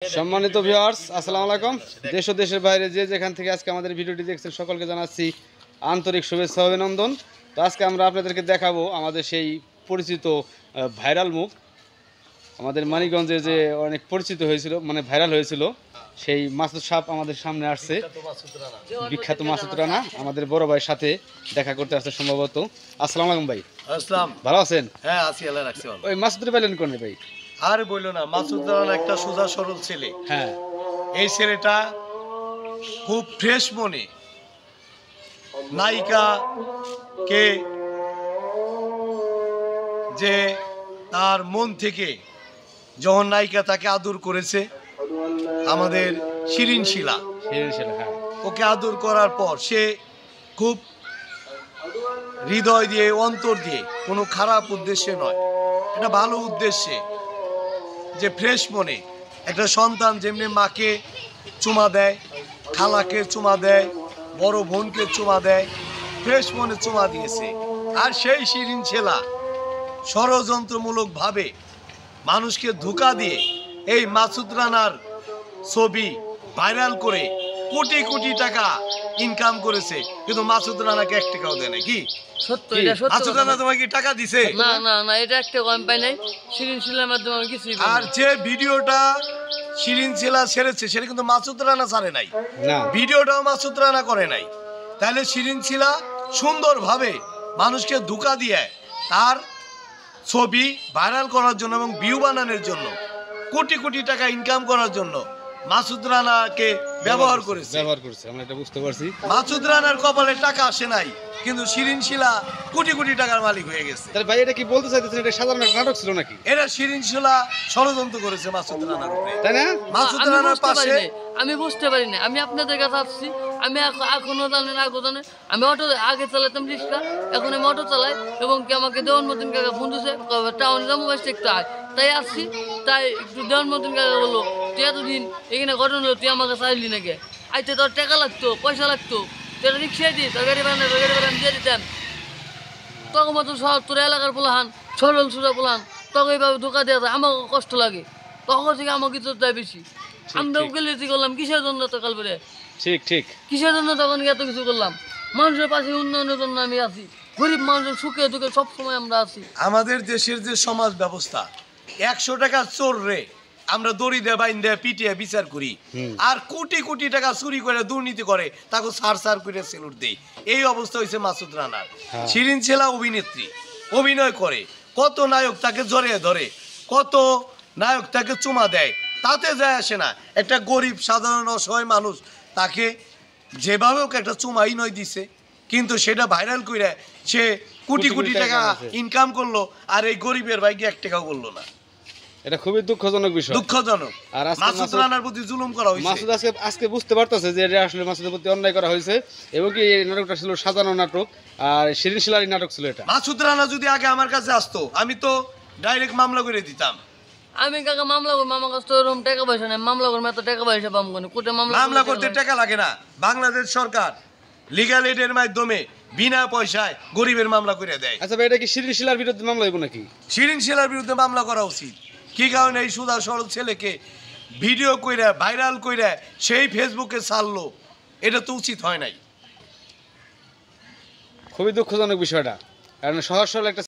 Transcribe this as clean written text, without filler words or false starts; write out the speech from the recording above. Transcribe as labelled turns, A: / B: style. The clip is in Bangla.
A: সম্মানিত ভিউয়ার্স, আসসালামু আলাইকুম। দেশ ও দেশের বাইরে যে যেখান থেকে আজকে আমাদের ভিডিওটি দেখছেন সকলকে জানাচ্ছি আন্তরিক শুভেচ্ছা অভিনন্দন। তো আজকে আমরা আপনাদেরকে দেখাবো আমাদের সেই পরিচিত ভাইরাল মুখ, আমাদের মানিকগঞ্জে যে অনেক পরিচিত হয়েছিল, মানে ভাইরাল হয়েছিল, সেই মাসুদ সাহেব আমাদের সামনে আসছে। বিখ্যাত মাসুদ রানা আমাদের বড় ভাইয়ের সাথে দেখা করতে আসছে সম্ভবত। আসসালামু আলাইকুম ভাই।
B: আসসালাম।
A: ভালো আছেন?
B: হ্যাঁ আছি, আল্লাহ রাখছে ভালো।
A: ওই মাসুদ পাইলেন কোন ভাই?
B: আর বললো না, মাসুদ রানা একটা সোজা সরল ছেলে।
A: হ্যাঁ,
B: এই ছেলেটা খুব ফ্রেশ মনে নায়িকাকে যে তার মন থেকে যখন নায়িকা তাকে আদর করেছে, আমাদের শিরিন শিলা
A: হ্যাঁ,
B: ওকে আদর করার পর সে খুব হৃদয় দিয়ে অন্তর দিয়ে, কোনো খারাপ উদ্দেশ্যে নয়, এটা ভালো উদ্দেশ্যে, যে ফ্রেশ মনে একটা সন্তান যেমনি মাকে চুমা দেয়, খালাকে চুমা দেয়, বড় বোনকে চুমা দেয়, ফ্রেশ মনে চুমা দিয়েছে। আর সেই শিরিন ছেলা ষড়যন্ত্রমূলকভাবে মানুষকে ধোঁকা দিয়ে এই মাসুদ রানার ছবি ভাইরাল করে কোটি কোটি টাকা ইনকাম করেছে, কিন্তু মাসুদ রানাকে 1 টাকাও দেয় না। কি
C: সত্য? এটা সত্য।
B: মাসুদ রানা তোমাকে টাকা দিছে?
C: না না না, এটা একটা কম পাই নাই। শিরিন শিলার মাধ্যমে আমি কিছুই পাই
B: আর
C: নাই।
B: যে ভিডিওটা শিরিন ছেলা ছেড়েছে সেটা কিন্তু মাসুদ রানা ছাড়ে নাই,
A: না
B: ভিডিওটাও মাসুদ রানা করে নাই। তাহলে শিরিন ছেলা সুন্দরভাবে মানুষকে ধোঁকা দিয়ে তার ছবি ভাইরাল করার জন্য এবং ভিউ বানানোর জন্য, কোটি কোটি টাকা ইনকাম করার জন্য মাসুদ রানাকে ব্যবহার করেছে।
A: আমরা এটা বুঝতে পারছি।
B: মাসুদ রানার কপালে টাকা আসে নাই, কিন্তু শিরিন শিলা কোটি কোটি টাকার মালিক হয়ে গেছে।
A: তাহলে ভাই এটা কি বলতে চাইতেছেন, এটা সাধারণ একটা নাটক ছিল নাকি?
B: এরা শিরিন শিলা ষড়যন্ত্র করেছে মাসুদ রানার উপরে,
A: তাই না?
B: মাসুদ
C: আমি
B: রানার
C: বুঝতে পারি
B: পাশে।
C: নাই, আমি বুঝতে পারি না। আমি আপনাদের কাছে আসছি, আমি এখনো জানেন, আগে জানেন আমি অটো আগে চালাতাম রিক্সা, এখন আমি অটো চালাই। এবং কি আমাকে দেওয়ান মতন কাকা ফোন দিছে, টাউনে যাবো আসছে একটু আয়, তাই আসছি। তাই একটু দেওয়ান মতন কাকা বললো, তুই এতদিন এখানে ঘটনা হলো, তুই আমাকে চাইলি নাকি? আইতে তোর টাকা লাগতো, পয়সা লাগতো, তুই রিক্সায় দিস, তোর গাড়ি বানাই, তোর গাড়ি বানাই আমি দিয়ে দিতাম। তখন মতো তোর এলাকার পোলাহান, সরল সুরা পোলাহান, তখন এইভাবে ধোকা দেওয়া যায়, আমাকে কষ্ট লাগে। তখন থেকে আমাকে কিছু দেয় বেশি। আমরা উকিলেছি করলাম কিসের জন্য? তো কাল করে
A: ঠিক ঠিক
C: কিসের জন্য তখন এত কিছু করলাম? মানুষের পাশে উন্নয়নের জন্য আমি আছি, গরিব মানুষের সুখে দুঃখে সবসময় আমরা আছি।
B: আমাদের দেশের যে সমাজ ব্যবস্থা, 100 টাকা চোর রে আমরা দড়ি দিয়ে বাইন দিয়ে পিটিয়ে বিচার করি, আর কোটি কোটি টাকা চুরি করে দুর্নীতি করে তাকে সার করে সেলুট দেই। এই অবস্থা হয়েছে মাসুদ রানার। শিরিন ছেলা অভিনেত্রী, অভিনয় করে, কত নায়ক তাকে জড়িয়ে ধরে, কত নায়ক তাকে চুমা দেয়, তাতে যায় আসে না। একটা গরিব সাধারণ অসহায় মানুষ তাকে যেভাবে ওকে একটা চুমাই নয় দিছে, কিন্তু সেটা ভাইরাল করে সে কোটি কোটি টাকা ইনকাম করলো, আর এই গরিবের ভাইকে 1 টাকাও করলো না।
A: এটা খুবই দুঃখজনক বিষয়,
B: দুঃখজনক।
A: আর আজকে
B: মাসুদ রানার প্রতি জুলুম করা হয়েছে।
A: মাসুদ আজকে বুঝতে পারতেছে যে এটা আসলে মাসুদের প্রতি অন্যায় করা হয়েছে, এবং কি এই নাটকটা ছিল সাজানো নাটক, আর শিরিন শিলারি নাটক ছিল এটা।
B: মাসুদ রানা যদি আগে আমার কাছে আসতো, আমি তো ডাইরেক্ট মামলা করে দিতাম।
C: আমি কাকা মামলা করবো, আমার কাছে তো এরকম টাকা পয়সা নেই, মামলা করবো এত টাকা পয়সা পাবো কেন? কোর্টে
B: মামলা করতে টাকা লাগে না, বাংলাদেশ সরকার লিগ্যাল এডের মাধ্যমে বিনা পয়সায় গরিবের মামলা করে দেয়।
A: আচ্ছা ভাই, এটা কি শিরিন শিলার বিরুদ্ধে মামলা হইব নাকি?
B: শিরিন শিলার বিরুদ্ধে মামলা করা উচিত। কি কারণে এই সুদা সরল ছেলেকে ভিডিও কইরা ভাইরাল কইরা সেই ফেসবুকে ছাড়লো? এটা তো উচিত হয় নাই।
A: খুবই দুঃখজনক বিষয়টা, কারণ সহজ সরল একটা